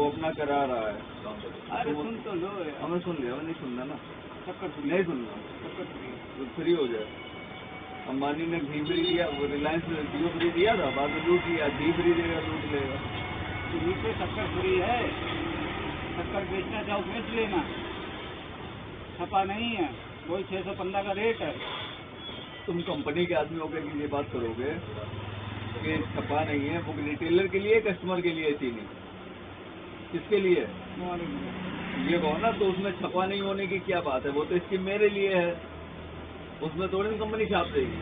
वो अपना करा रहा है। अरे सुन तो लो, हमें सुन लिया, हमें नहीं सुनना ना, चक्कर नहीं सुनना, तो फ्री हो जाए। अंबानी ने घी फ्री दिया, वो रिलायंस ने जियो फ्री दिया था, बाद में लूट लिया, घी फ्री देगा, लूट लेगा। घी पे शक्कर फ्री है, शक्कर बेचना चाहो बेच लेना, छपा नहीं है, वही 615 का रेट है। तुम कंपनी के आदमी होकर ये बात करोगे कि छपा नहीं है, वो रिटेलर के लिए, कस्टमर के लिए चीनी किसके लिए? ये कहो ना, तो उसमें छपा नहीं होने की क्या बात है, वो तो स्कीम मेरे लिए है, उसमें थोड़ी कंपनी छाप देगी।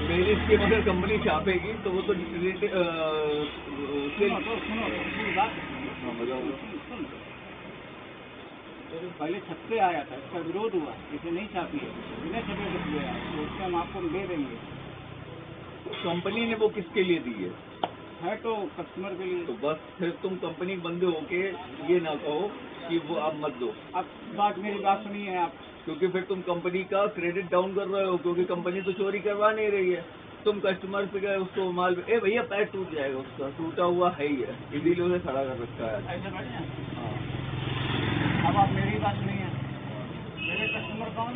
मेरी स्कीम अगर कंपनी छापेगी तो वो तो पहले छपते आया था, इसका विरोध हुआ, इसे नहीं छापी है, बिना छपे छपे आया, तो उससे हम आपको दे देंगे। कंपनी ने वो किसके लिए दी है तो कस्टमर के लिए। तो बस फिर तुम कंपनी के बंदे होके ये ना कहो कि वो आप मत दो। अब मेरी बात सुनिए आप, क्योंकि फिर तुम कंपनी का क्रेडिट डाउन कर रहे हो, क्योंकि कंपनी तो चोरी करवा नहीं रही है। तुम कस्टमर पे गए उसको माल, ए भैया पैर टूट जाएगा, उसका टूटा हुआ है ही है, इसीलिए उसे खड़ा कर रखा है। ऐसे बढ़िया। अब आप मेरी बात सुनिए, मेरे कस्टमर कौन?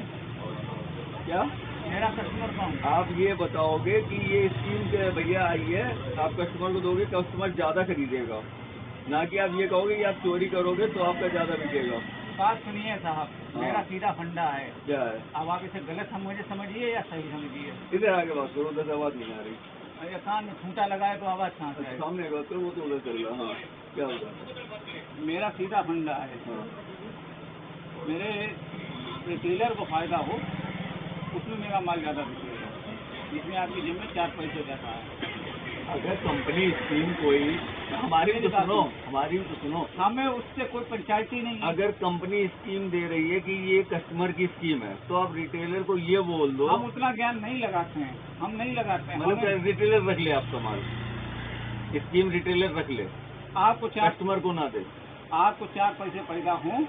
क्या मेरा कस्टमर कौन? आप ये बताओगे कि ये स्कीम भैया आई है, आप कस्टमर को दोगे, कस्टमर ज्यादा खरीदेगा, ना कि आप ये कहोगे कि आप चोरी करोगे तो आपका ज्यादा बिकेगा। बात सुनिए साहब, मेरा सीधा फंडा है। क्या है? अब आप इसे गलत समझिए या सही समझिए। इधर आगे बात करो, उधर से आवाज नहीं आ रही। अरे कान में खूंटा लगाए तो आवाज कहाँ से? सामने बात करो, वो तो उधर चल रहा। हाँ, क्या होगा? मेरा सीधा फंडा है। हाँ। मेरे रिटेलर को फायदा हो, उसमें मेरा माल ज्यादा बिकेगा, जिसमें आपकी जेब में 4 पैसे जाता है। अगर कंपनी स्कीम कोई, हमारी भी तो सुनो, हमें उससे कोई पंचायती नहीं है। अगर कंपनी स्कीम दे रही है कि ये कस्टमर की स्कीम है, तो आप रिटेलर को ये बोल दो। हम उतना ज्ञान नहीं लगाते हैं, हम नहीं लगाते हैं। मतलब रिटेलर रख ले आपका माल, स्कीम रिटेलर रख ले, आपको कस्टमर को ना दे। आपको 4 पैसे पैदा हों,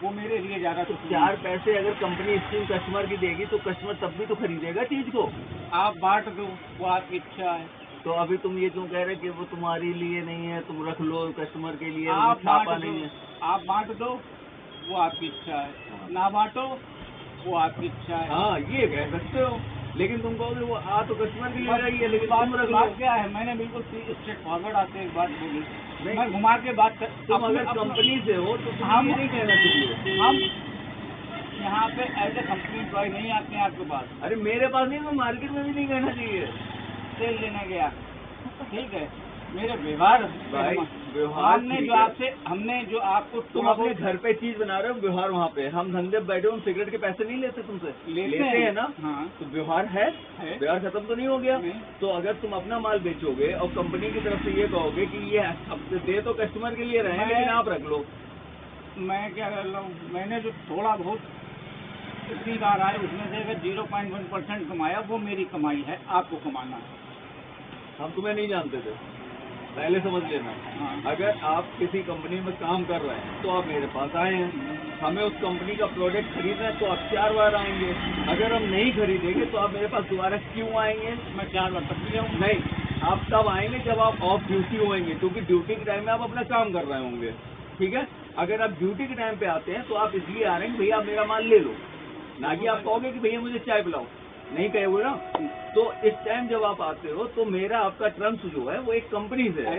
वो मेरे लिए ज्यादा। तो 4 पैसे अगर कंपनी स्कीम कस्टमर की देगी तो कस्टमर तब भी तो खरीदेगा चीज को। आप बांट दो, वो आपकी इच्छा है। तो अभी तुम ये क्यों कह रहे कि वो तुम्हारे लिए नहीं है, तुम रख लो कस्टमर के लिए, आप छापा नहीं है। आप बांट दो, वो आपकी इच्छा है, ना बांटो वो आपकी इच्छा है। हाँ, ये कह सकते हो, लेकिन तुम कहोगे वो तो कस्टमर के लिए रही है, लेकिन तुम रख लो। बात क्या है, मैंने बिल्कुल स्ट्रेट फॉरवर्ड आपसे एक बात बोली, मैं घुमा के बात कर। तुम अगर कंपनी से हो तो हम नहीं कहना चाहिए। हम यहाँ पे एज ए कंपनी एम्प्लॉय नहीं आते हैं आपके पास। अरे मेरे पास नहीं, तो मार्केट में भी नहीं कहना चाहिए। तेल लेने गया, ठीक है, मेरे व्यवहार हमने जो आपको, तुम अपने घर पे चीज बना रहे हो, व्यवहार वहाँ पे, हम धंधे बैठे हो, सिगरेट के पैसे नहीं लेते तुमसे, लेते हैं ना। हाँ। तो व्यवहार है, व्यवहार खत्म तो नहीं हो गया। तो अगर तुम अपना माल बेचोगे और कंपनी की तरफ से ये कहोगे कि ये दे तो कस्टमर के लिए रहे, लेकिन आप रख लो। मैं क्या कर रहा हूँ, मैंने जो थोड़ा बहुत इतनी बार आए, उसमें से अगर 0.1% कमाया, वो मेरी कमाई है, आपको कमाना है। हम तुम्हें नहीं जानते थे, पहले समझ लेना। हाँ। अगर आप किसी कंपनी में काम कर रहे हैं तो आप मेरे पास आए हैं, हमें उस कंपनी का प्रोडक्ट खरीदना है तो आप 4 बार आएंगे। अगर हम नहीं खरीदेंगे तो आप मेरे पास दोबारा क्यों आएंगे? मैं 4 बार तक भी आऊँ? नहीं, आप तब आएंगे जब आप ऑफ ड्यूटी होंगे, क्योंकि ड्यूटी के टाइम में आप अपना काम कर रहे होंगे, ठीक है। अगर आप ड्यूटी के टाइम पे आते हैं तो आप इसलिए आ रहे हैं भैया आप मेरा माल ले लो, ना कि आप कहोगे कि भैया मुझे चाय पिलाओ, नहीं कहोगे ना। तो इस टाइम जब आप आते हो तो मेरा आपका टर्म्स जो है वो एक कंपनी से है,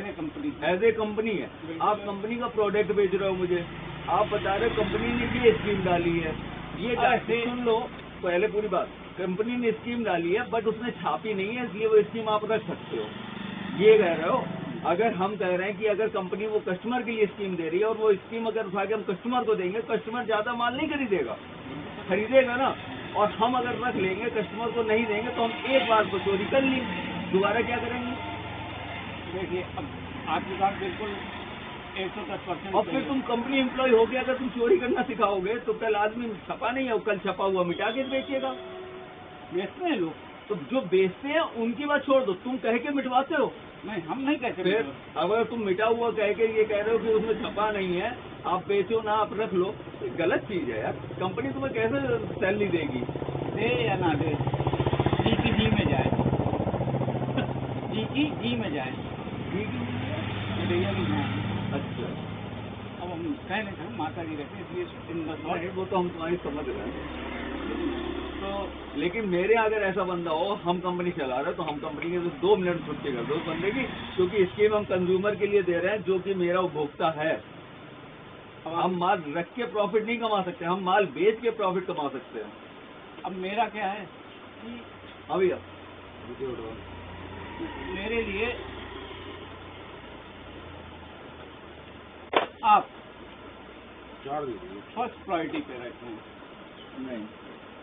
एज ए कंपनी है। आप कंपनी का प्रोडक्ट बेच रहे हो मुझे, आप बता रहे हो कंपनी ने ये स्कीम डाली है, ये सुन लो पहले पूरी बात, कंपनी ने स्कीम डाली है बट उसने छापी नहीं है, इसलिए वो स्कीम आप रख सकते हो, ये कह रहे हो। अगर हम कह रहे हैं कि अगर कंपनी वो कस्टमर के लिए स्कीम दे रही है और वो स्कीम अगर उठा के हम कस्टमर को देंगे, कस्टमर ज्यादा माल नहीं खरीदेगा ना, और हम अगर रख लेंगे कस्टमर को नहीं देंगे तो हम एक बार तो चोरी कर ली, दोबारा क्या करेंगे? देखिए अब आपकी बात बिल्कुल 110%। और फिर तुम कंपनी एम्प्लॉय हो गया, अगर तुम चोरी करना सिखाओगे तो कल आदमी छपा नहीं है, कल छपा हुआ मिटा के बेचेगा। बेचते हैं लोग, तो जो बेचते हैं उनकी बात छोड़ दो, तुम कह के मिटवाते हो। नहीं, हम नहीं कहते। फिर अगर तुम मिटा हुआ कह के ये कह रहे हो कि उसमें छपा नहीं है, आप बेचो ना, आप रख लो, गलत चीज है यार। कंपनी तुम्हें कैसे सैलरी देगी? दे या ना दे, जी की जी में जाए, जी की जी में जाए, जी की में जाए। अच्छा, कह नहीं सकते, माता जी रहते हैं, इसलिए इन दस नहीं, वो तो हम तुम्हारी समझ रहे हैं। तो लेकिन मेरे अगर ऐसा बंदा हो, हम कंपनी चला रहे हैं तो हम कंपनी के 2 मिनट छुट्टी कर दो उस बंदे की, क्योंकि स्कीम हम कंज्यूमर के लिए दे रहे हैं जो कि मेरा उपभोक्ता है। हम माल रख के प्रॉफिट नहीं कमा सकते, हम माल बेच के प्रॉफिट कमा सकते हैं। अब मेरा क्या है कि अभी मेरे लिए आप फर्स्ट प्रायोरिटी पे रहते हैं। नहीं,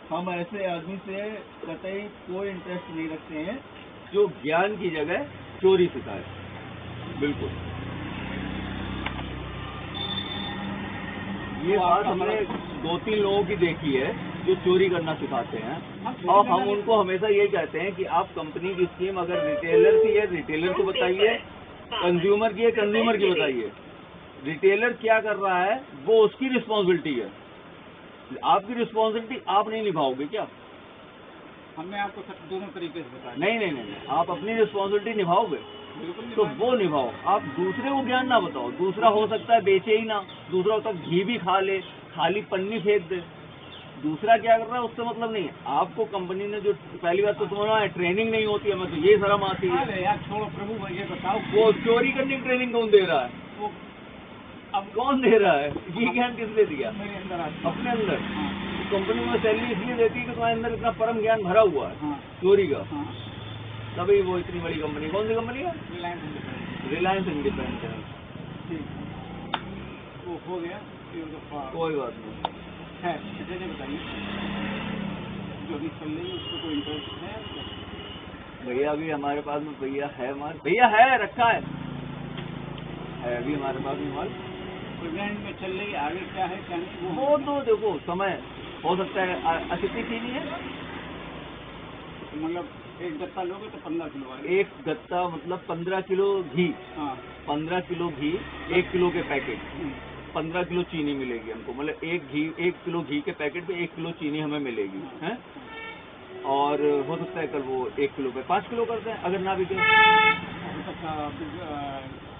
हम ऐसे आदमी से कतई कोई इंटरेस्ट नहीं रखते हैं जो ज्ञान की जगह चोरी सिखाए। बिल्कुल, ये बात हमने 2-3 लोगों की देखी है जो चोरी करना सिखाते हैं, और हम उनको हमेशा ये कहते हैं कि आप कंपनी की स्कीम अगर रिटेलर की है रिटेलर को बताइए, कंज्यूमर की है कंज्यूमर की बताइए। रिटेलर क्या कर रहा है वो उसकी रिस्पॉन्सिबिलिटी है, आपकी रिस्पॉन्सिबिलिटी आप नहीं निभाओगे क्या? हमने आपको दोनों तरीके से बताया। नहीं, आप अपनी रिस्पॉन्सिबिलिटी निभाओगे बिल्कुल तो वो निभाओ, आप दूसरे को ज्ञान ना बताओ। दूसरा हो सकता है बेचे ही ना, दूसरा होता है घी भी खा ले, खाली पन्नी फेंक दे। दूसरा क्या कर रहा है उससे मतलब नहीं है। आपको कंपनी ने जो पहली बात तो तुम्हारा ट्रेनिंग नहीं होती है, हमें तो ये शर्म आती है। अरे यार छोड़ो प्रभु, ये बताओ वो चोरी करने की ट्रेनिंग कौन दे रहा है? वो अब कौन दे रहा है? ये ज्ञान किसने दिया? मेरे अंदर आती है। अपने अंदर। हाँ, कंपनी में सैलरी इसलिए देती है कि तुम्हारे अंदर इतना परम ज्ञान भरा हुआ है हाँ, चोरी का, हाँ। तभी वो इतनी बड़ी कंपनी। कौन सी कंपनी है? रिलायंस इंडिपेंडेंट। ठीक, वो हो गया। कोई बात नहीं है, मुझे बताइए जो अभी चल रही है उसको कोई इंटरेस्ट है आपको? भैया। अभी हमारे पास में भैया है माल, भैया है रखा है अभी हमारे पास में माल। प्रेजेंट में चल रही है, आगे क्या है क्या नहीं वो तो देखो समय हो सकता है। अतिथि चीनी है, मतलब एक गत्ता लोगे तो 15 किलो आएगा। एक गत्ता मतलब 15 किलो घी। हाँ, 15 किलो घी, 1 किलो के पैकेट, हम्म, 15 किलो चीनी मिलेगी हमको। मतलब 1 किलो घी के पैकेट पे 1 किलो चीनी हमें मिलेगी है। और हो सकता है कल वो 1 किलो पे 5 किलो करते हैं, अगर ना बिके अभी तक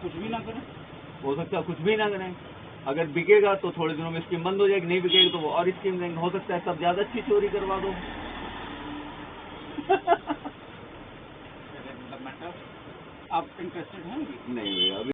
कुछ भी ना करें। हो सकता है कुछ भी ना करें। अगर बिकेगा तो थोड़े दिनों में स्कीम बंद हो जाएगी, नहीं बिकेगी तो वो और स्कीम देंगे। हो सकता है तब ज्यादा अच्छी चोरी करवा दो। आप इंटरेस्टेड हैं? नहीं भैया अभी